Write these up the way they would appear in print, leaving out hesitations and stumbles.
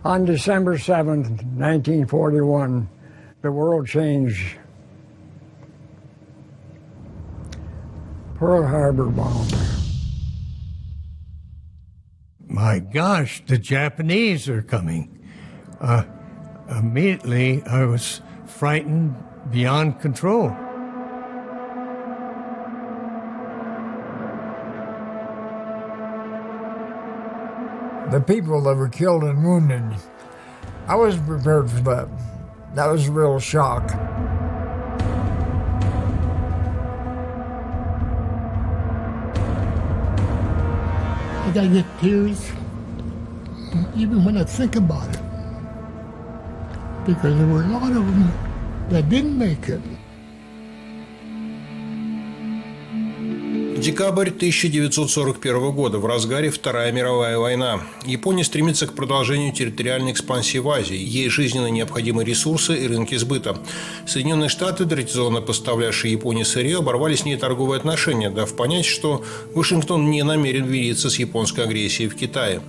On December 7th, 1941, the world changed. Perl-Harbor bomb. My gosh, the Japanese are coming. Immediately, I was frightened beyond control. The people that were killed and wounded, I wasn't prepared for that. That was a real shock. I get tears even when I think about it, because there were a lot of them that didn't make it. Декабрь 1941 года. В разгаре Вторая мировая война. Япония стремится к продолжению территориальной экспансии в Азии. Ей жизненно необходимы ресурсы и рынки сбыта. Соединенные Штаты, традиционно поставлявшие Японии сырье, оборвали с ней торговые отношения, дав понять, что Вашингтон не намерен мириться с японской агрессией в Китае.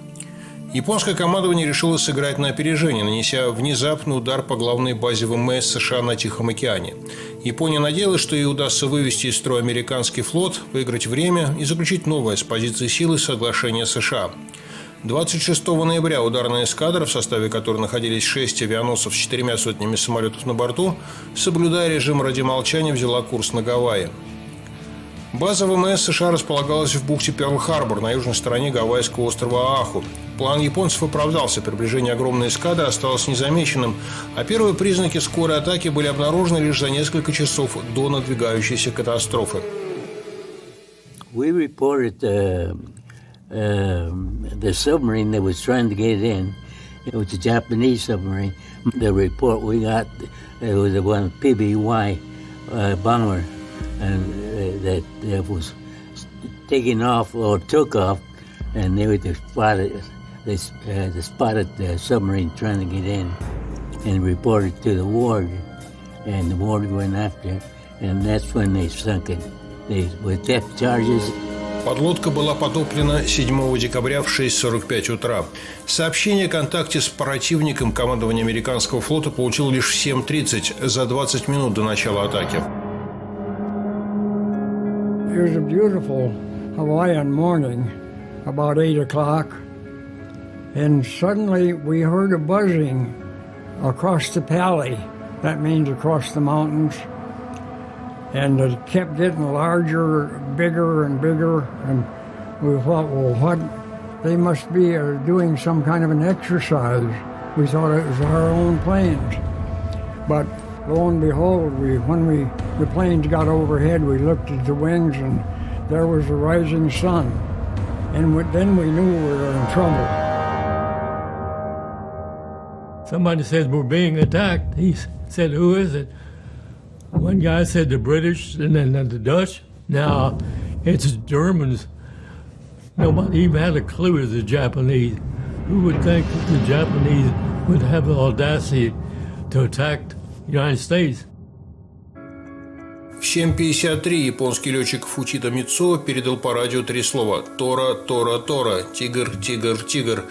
Японское командование решило сыграть на опережение, нанеся внезапный удар по главной базе ВМФ США на Тихом океане. Япония надеялась, что ей удастся вывести из строя американский флот, выиграть время и заключить новое с позиции силы соглашение США. 26 ноября ударная эскадра, в составе которой находились 6 авианосцев с 4 сотнями самолетов на борту, соблюдая режим радиомолчания, взяла курс на Гавайи. База ВМФ США располагалась в бухте Перл-Харбор на южной стороне гавайского острова Оаху. План японцев оправдался, приближение огромной эскадры осталось незамеченным, а первые признаки скорой атаки были обнаружены лишь за несколько часов до надвигающейся катастрофы. We reported the submarine that was trying to get in. It was a Japanese submarine. The report we got, it was a one PBY bomber, and that was taking off or took off, and they spotted the submarine trying to get in, and reported to the ward, and the ward went after it, and that's when they sunk it. With depth charges. Подлодка была потоплена 7 декабря в 6:45 утра. Сообщение о контакте с противником командование американского флота получило лишь в 7:30, за 20 минут до начала атаки. It was a beautiful Hawaiian morning, about 8 o'clock, and suddenly we heard a buzzing across the valley. That means across the mountains. And it kept getting larger, bigger and bigger, and we thought, well, what? They must be doing some kind of an exercise. We thought it was our own planes. But lo and behold, when the planes got overhead, we looked at the wings, and there was the rising sun. And then we knew we were in trouble. Somebody said, we're being attacked. He said, who is it? One guy said the British and then the Dutch. Now it's Germans. Nobody even had a clue as the Japanese. Who would think that the Japanese would have the audacity to attack the United States? В 7:53 японский летчик Фучита Мицуо передал по радио 3 слова «Тора, Тора, Тора», «Тигр, Тигр, Тигр».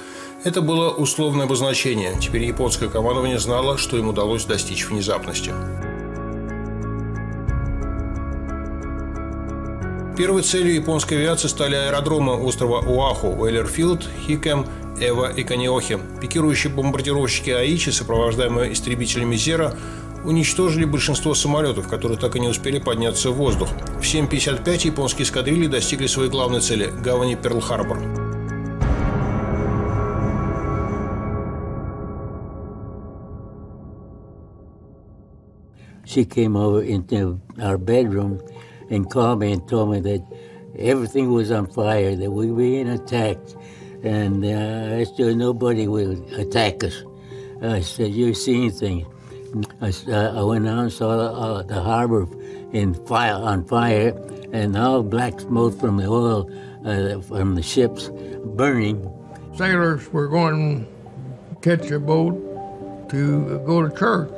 Это было условное обозначение. Теперь японское командование знало, что им удалось достичь внезапности. Первой целью японской авиации стали аэродромы острова Оаху, Уэллерфилд, Хикэм, Эва и Каниохи. Пикирующие бомбардировщики Аичи, сопровождаемые истребителями Зера, уничтожили большинство самолетов, которые так и не успели подняться в воздух. В 7:55 японские эскадрильи достигли своей главной цели – гавани Перл-Харбор. She came over into our bedroom and called me and told me that everything was on fire, that we were being attacked, and I said nobody will attack us. I said, you're seeing things. I went out and saw the harbor on fire, and all black smoke from the oil from the ships burning. Sailors were going to catch a boat to go to church.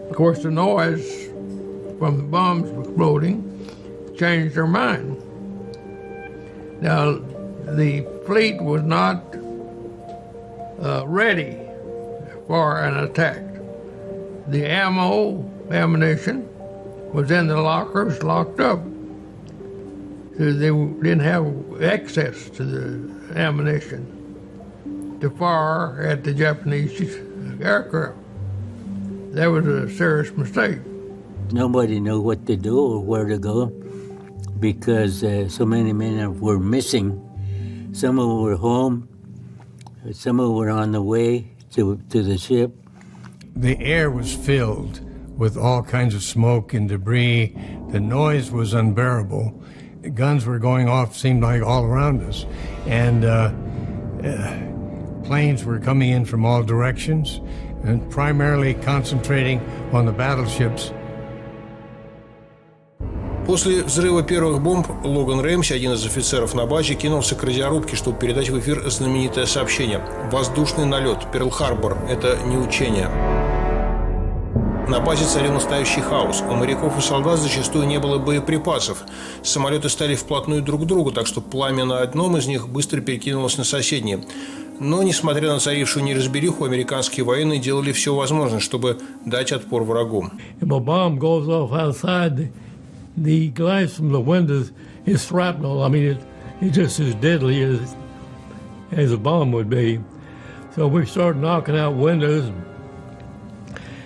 Of course, the noise from the bombs exploding changed their mind. Now, the fleet was not ready for an attack. The ammunition was in the lockers locked up. So they didn't have access to the ammunition to fire at the Japanese aircraft. That was a serious mistake. Nobody knew what to do or where to go because so many men were missing. Some of them were home, some of them were on the way to the ship. The air was filled with all kinds of smoke and debris. The noise was unbearable. Guns were going off, seemed like all around us. And planes were coming in from all directions and primarily concentrating on the battleships. После взрыва первых бомб Логан Рэмси, один из офицеров на базе, кинулся к радиорубке, чтобы передать в эфир знаменитое сообщение. Воздушный налет, Перл-Харбор – это не учение. На базе царил настоящий хаос. У моряков и солдат зачастую не было боеприпасов. Самолеты стали вплотную друг к другу, так что пламя на одном из них быстро перекинулось на соседние. Но, несмотря на царившую неразбериху, американские военные делали все возможное, чтобы дать отпор врагу. The glass from the windows is shrapnel. I mean, it's just as deadly as a bomb would be. So we started knocking out windows.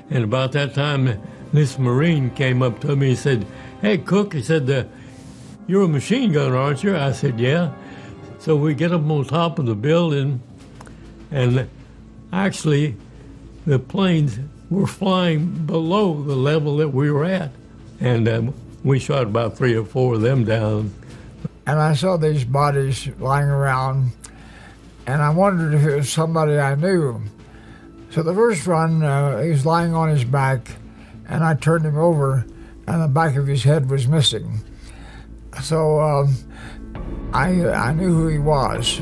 And about that time, this Marine came up to me and said, "Hey, Cook," he said, "you're a machine gunner, aren't you?" I said, "Yeah." So we get up on top of the building, and actually, the planes were flying below the level that we were at. And we shot about 3 or 4 of them down. And I saw these bodies lying around, and I wondered if it was somebody I knew. So the first one, he was lying on his back, and I turned him over, and the back of his head was missing. So I knew who he was.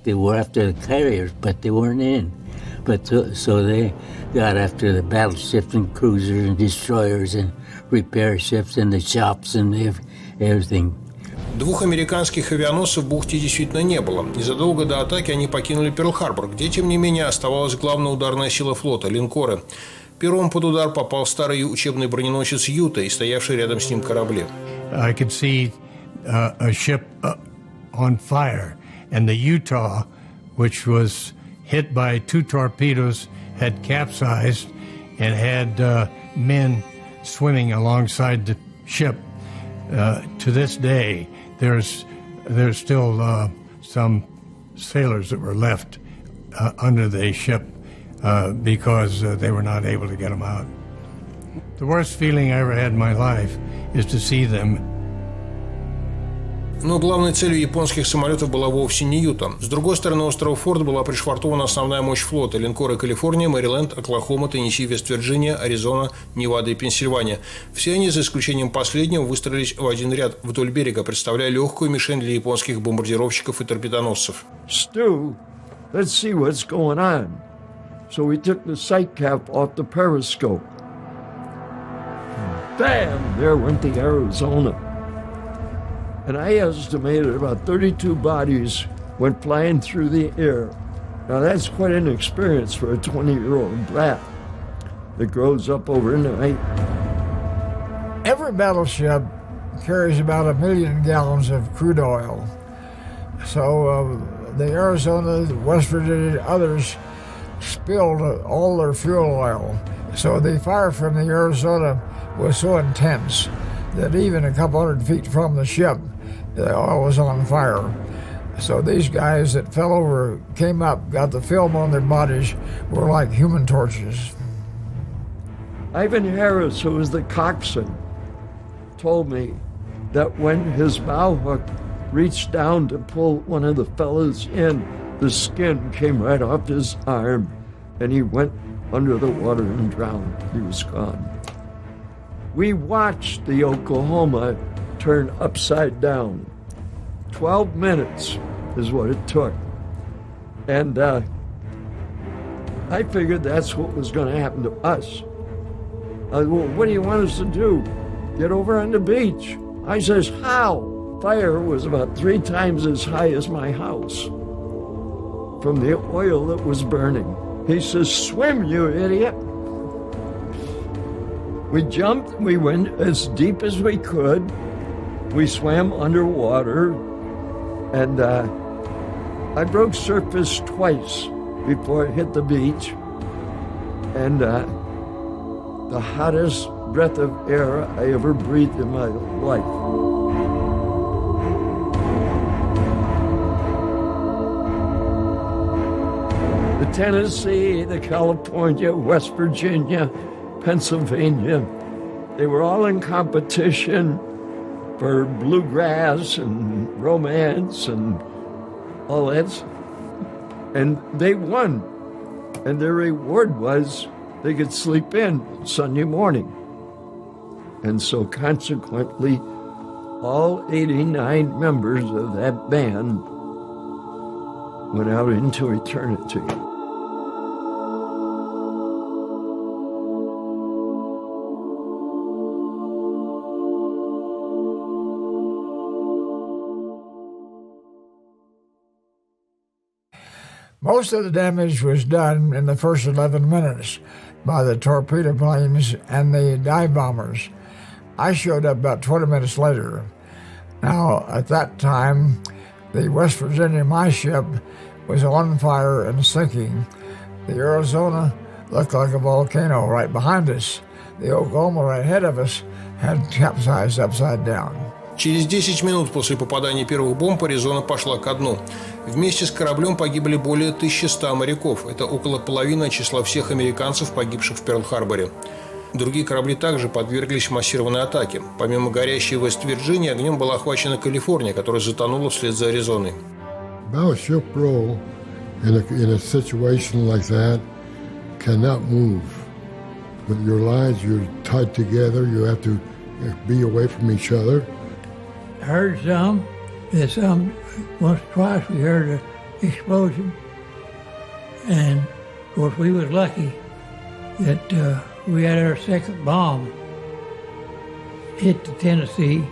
They were after the carriers, but they weren't in. But so they got after the battleships and cruisers and destroyers and repair ships and the shops and everything. Двух американских авианосцев в бухте действительно не было. Незадолго до атаки они покинули Перл-Харбор, где, тем не менее, оставалась главная ударная сила флота – линкоры. Первым под удар попал старый учебный броненосец «Юта» и стоявший рядом с ним корабли. I could see a ship on fire, and the Utah, which was hit by 2 torpedoes, had capsized and had men swimming alongside the ship. To this day, there's still some sailors that were left under the ship because they were not able to get them out. The worst feeling I ever had in my life is to see them. Но главной целью японских самолетов была вовсе не Юта. С другой стороны острова Форд была пришвартована основная мощь флота – линкоры Калифорния, Мэриленд, Оклахома, Теннесси, Вест-Вирджиния, Аризона, Невада и Пенсильвания. Все они, за исключением последнего, выстроились в один ряд вдоль берега, представляя легкую мишень для японских бомбардировщиков и торпедоносцев. Stu, let's see what's going on. So we took the sight cap off the periscope. Bam! There went the Arizona. And I estimated about 32 bodies went flying through the air. Now that's quite an experience for a 20-year-old brat that grows up overnight. Every battleship carries about 1 million gallons of crude oil. So the Arizona, the West Virginia, others spilled all their fuel oil. So the fire from the Arizona was so intense that even a couple hundred feet from the ship, the oil was on fire. So these guys that fell over, came up, got the film on their bodies, were like human torches. Ivan Harris, who was the coxswain, told me that when his bow hook reached down to pull one of the fellows in, the skin came right off his arm, and he went under the water and drowned. He was gone. We watched the Oklahoma turn upside down. 12 minutes is what it took. And I figured that's what was going to happen to us. I said, well, what do you want us to do? Get over on the beach. I says, how? fire was about 3 times as high as my house from the oil that was burning. He says, "Swim, you idiot." We jumped, we went as deep as we could. We swam underwater, and I broke surface twice before it hit the beach. And the hottest breath of air I ever breathed in my life. The Tennessee, the California, West Virginia, Pennsylvania, they were all in competition for bluegrass and romance and all that. And they won. And their reward was they could sleep in Sunday morning. And so consequently, all 89 members of that band went out into eternity. Most of the damage was done in the first 11 minutes by the torpedo planes and the dive bombers. I showed up about 20 minutes later. Now, at that time, the West Virginia, my ship, was on fire and sinking. The Arizona looked like a volcano right behind us. The Oklahoma right ahead of us had capsized upside down. Через 10 минут после попадания первых бомб Аризона пошла ко дну. Вместе с кораблем погибли более 1100 моряков. Это около половины числа всех американцев, погибших в Перл-Харборе. Другие корабли также подверглись массированной атаке. Помимо горящей Вест-Вирджинии, огнем была охвачена Калифорния, которая затонула вслед за Аризоной. Battleship roll in a situation like that cannot move. With your lines, you're tied together. You have to be away from each other. Heard some. There's some. Once or twice we heard an explosion, and of course we was lucky that we had our second bomb hit the Tennessee,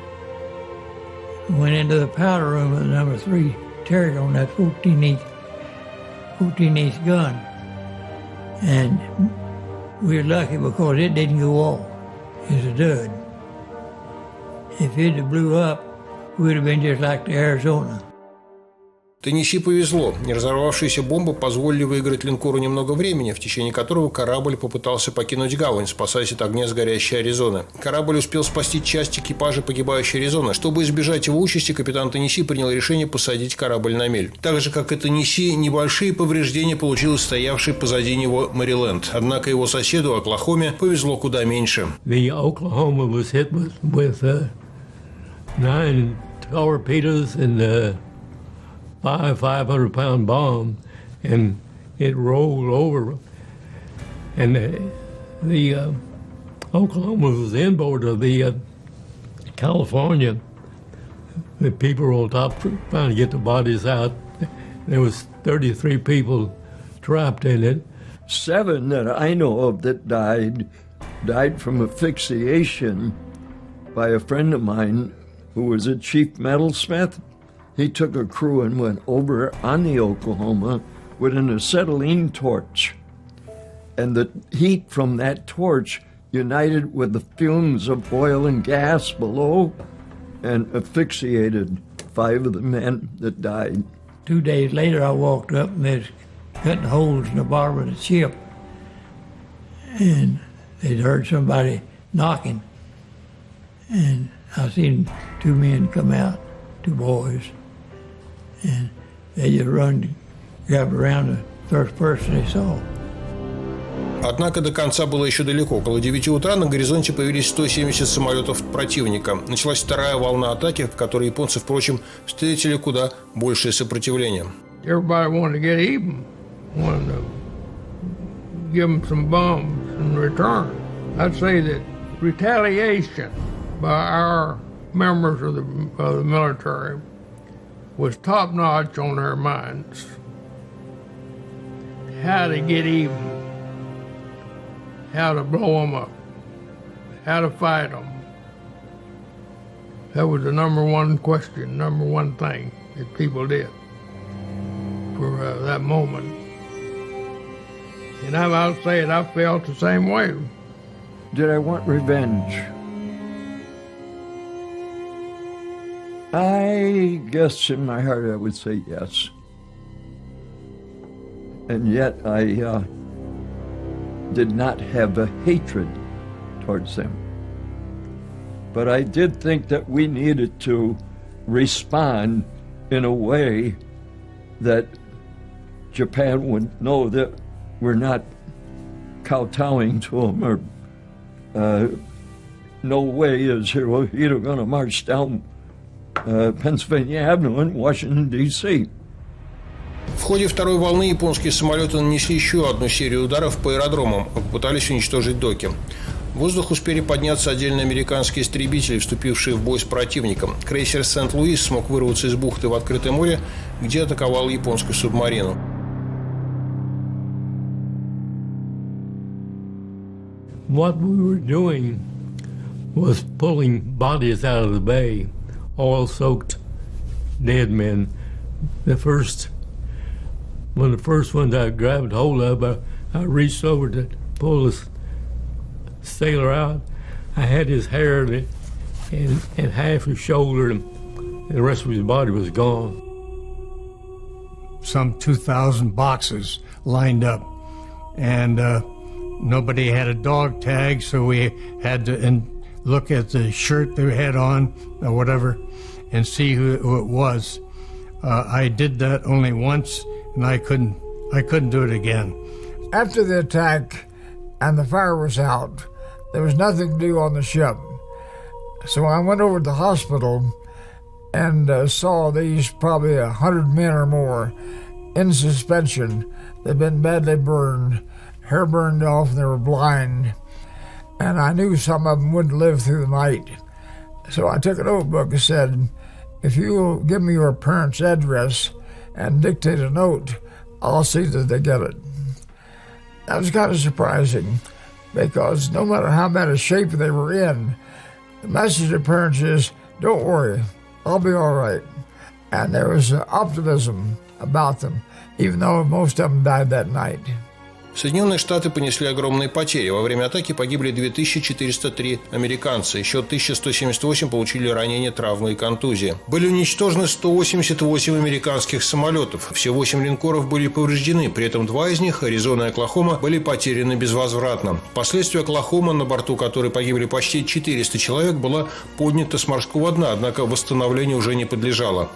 went into the powder room of the number 3 turret on that 14-inch gun, and we were lucky because it didn't go off. It's a dud. If it had blew up, we'd have been just like the Arizona. Теннесси повезло. Не разорвавшиеся бомбы позволили выиграть линкору немного времени, в течение которого корабль попытался покинуть гавань, спасаясь от огня с горящей Аризоны. Корабль успел спасти часть экипажа погибающей Аризоны. Чтобы избежать его участи, капитан Теннесси принял решение посадить корабль на мель. Так же, как и Теннесси, небольшие повреждения получил стоявший позади него Мэриленд. Однако его соседу, Оклахоме, повезло куда меньше. The Oklahoma was hit with 9 torpedoes and 500-pound bomb, and it rolled over. And the Oklahoma was inboard of the California. The people were on top trying to get the bodies out. There was 33 people trapped in it. 7 that I know of that died from asphyxiation by a friend of mine who was a chief metalsmith. He took a crew and went over on the Oklahoma with an acetylene torch. And the heat from that torch united with the fumes of oil and gas below and asphyxiated 5 of the men that died. 2 days later, I walked up and there's cutting holes in the bottom of the ship. And they'd heard somebody knocking. And I seen 2 men come out, 2 boys. And they just run, grabbed around the first person they saw. Однако до конца было еще далеко. Около 9 утра на горизонте появились 170 самолетов противника. Началась вторая волна атаки, в которой японцы, впрочем, встретили куда большее сопротивление. Everybody wanted to get even, wanted to give them some bombs in return. I'd say that retaliation by our members of the military was top-notch on their minds. How to get even, how to blow them up, how to fight them. That was the number one question, number one thing that people did for that moment. And I'll say it, I felt the same way. Did I want revenge? I guess in my heart I would say yes. And yet I did not have a hatred towards them. But I did think that we needed to respond in a way that Japan would know that we're not kowtowing to them, or no way is Hirohito going to march down Pennsylvania Avenue in Washington, D.C. В ходе второй волны японские самолеты нанесли еще одну серию ударов по аэродромам и попытались уничтожить доки. В воздух успели подняться отдельные американские истребители, вступившие в бой с противником. Крейсер «Сент-Луис» смог вырваться из бухты в открытое море, где атаковал японскую субмарину. What we were doing was pulling bodies out of the bay, oil-soaked dead men. One of the first ones I grabbed hold of, I reached over to pull this sailor out. I had his hair and half his shoulder, and the rest of his body was gone. Some 2,000 boxes lined up, and nobody had a dog tag, so we had to look at the shirt they had on or whatever and see who it was. I did that only once, and I couldn't do it again. After the attack and the fire was out, there was nothing to do on the ship. So I went over to the hospital and saw these probably 100 men or more in suspension. They'd been badly burned, hair burned off, and they were blind. And I knew some of them wouldn't live through the night. So I took a notebook and said, if you give me your parents' address and dictate a note, I'll see that they get it. That was kind of surprising, because no matter how bad a shape they were in, the message of parents is, don't worry, I'll be all right. And there was optimism about them, even though most of them died that night. Соединенные Штаты понесли огромные потери. Во время атаки погибли 2403 американца. Еще 1178 получили ранения, травмы и контузии. Были уничтожены 188 американских самолетов. Все 8 линкоров были повреждены. При этом 2 из них, Аризона и Оклахома, были потеряны безвозвратно. Впоследствии Оклахома, на борту которой погибли почти 400 человек, была поднята с морского дна, однако восстановлению уже не подлежала.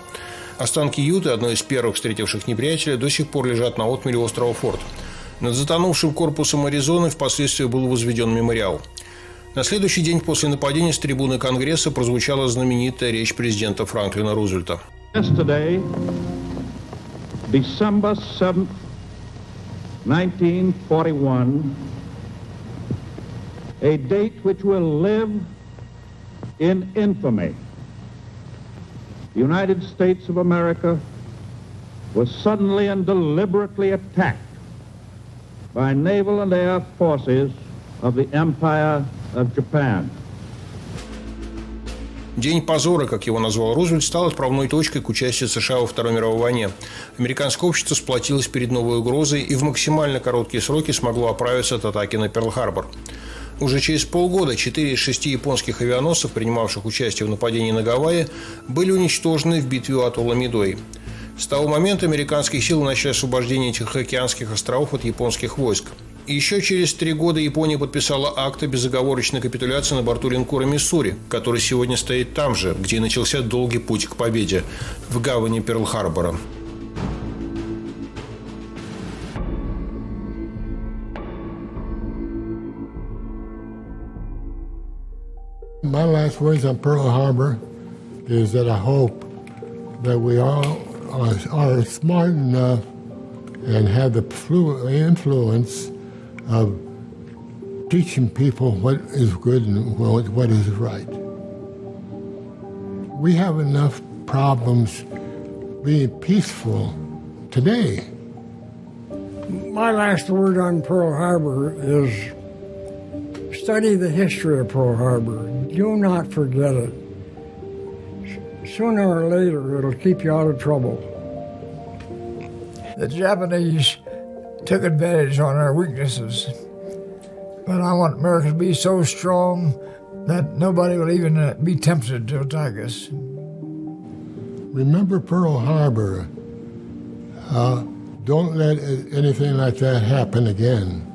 Останки Юты, одной из первых встретивших неприятеля, до сих пор лежат на отмеле острова Форд. Над затонувшим корпусом Аризоны впоследствии был возведен мемориал. На следующий день после нападения с трибуны Конгресса прозвучала знаменитая речь президента Франклина Рузвельта. Yesterday, December 7th, 1941, a date which will live in infamy. The United States of America was suddenly and deliberately attacked by naval and air forces of the Empire of Japan. День позора, как его назвал Рузвельт, стал отправной точкой к участию США во Второй мировой войне. Американское общество сплотилось перед новой угрозой и в максимально короткие сроки смогло оправиться от атаки на Перл-Харбор. Уже через полгода 4 из 6 японских авианосцев, принимавших участие в нападении на Гавайи, были уничтожены в битве у атолла Мидуэй. С того момента американские силы начали освобождение Тихоокеанских островов от японских войск. И еще через 3 года Япония подписала акт о безоговорочной капитуляции на борту линкора «Миссури», который сегодня стоит там же, где и начался долгий путь к победе, в гавани Перл-Харбора. My last words on Pearl Harbor is that I hope that we all are smart enough and have the influence of teaching people what is good and what is right. We have enough problems being peaceful today. My last word on Pearl Harbor is study the history of Pearl Harbor. Do not forget it. sooner or later it'll keep you out of trouble. The Japanese took advantage on our weaknesses. But I want America to be so strong that nobody will even be tempted to attack us. Remember Perl-Harbour. Don't let anything like that happen again.